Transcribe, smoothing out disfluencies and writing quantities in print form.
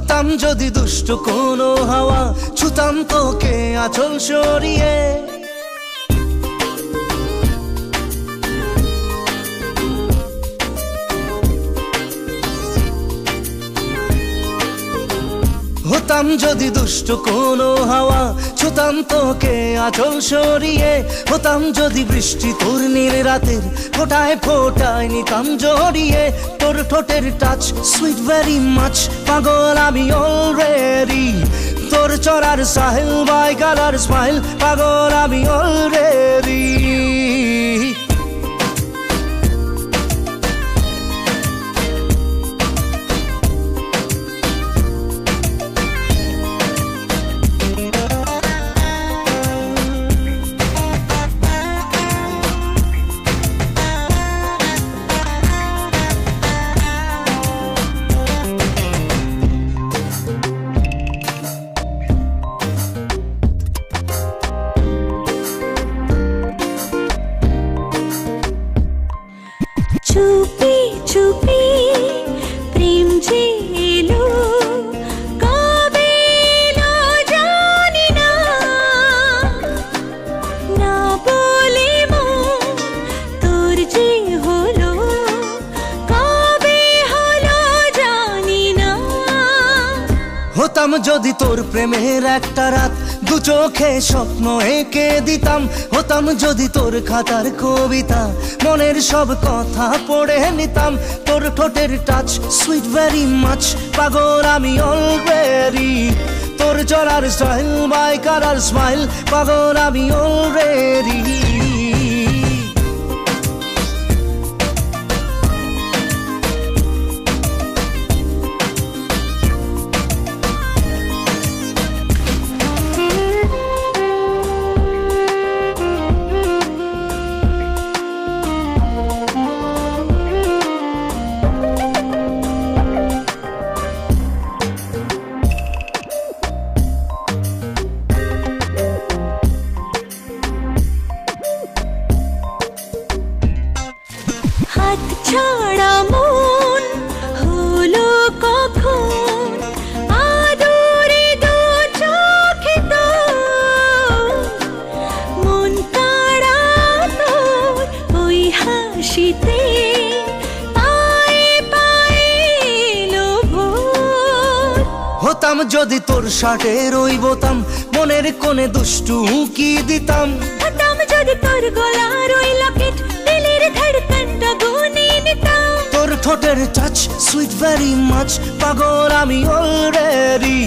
হতাম যদি দুষ্ট কোনো হাওয়া, ছুতাম তোকে আঁচল সরিয়ে। হতাম যদি দুষ্ট কোনো হাওয়া, ছুতাম তোকে আঁচল সরিয়ে। হতাম যদি বৃষ্টি তোর নীল রাতের ফোটায় ফোটায় নিতাম জড়িয়ে। তোর ঠোঁটের টাচ সুইট ভেরি মাচ, পাগল আমি অলরেডি। তোর চড়ার সাহেল বাই কালার স্মাইল, পাগল আমি অলরেডি। চুপি চুপি প্রেম যে এলো, কবে এলো জানি না। না বলে মন তোর যে হলো, কবে হলো জানি না। হতাম যদি তোর প্রেমের একটা রাত, দু চোখে স্বপ্ন এঁকে দিতাম। হতাম যদি তোর খাতার কবিতা, মনের সব কথা পড়ে নিতাম। তোর ঠোঁটের টাচ সুইট ভেরি মাচ, পাগল আমি অলরেডি। তোর চড়ার স্টাইল বাই কালার স্মাইল, পাগল আমি অলরেডি। হাত ছাড়া মন হলো কখন, আদরে দু চোখে তো মন কাড়া তোর ওই হাসিতে, পায়ে পায়ে এলো ভোর। হতাম যদি তোর শার্টের ওই বোতাম, মনের কোণে দুষ্টু উঁকি দিতাম। হতাম যদি তোর গলার ওই লকেট, দিলের ধড়কনটা গুনে নিতাম। তোর ঠোঁটের টাচ সুইট ভেরি মাচ, পাগল আমি অলরেডি।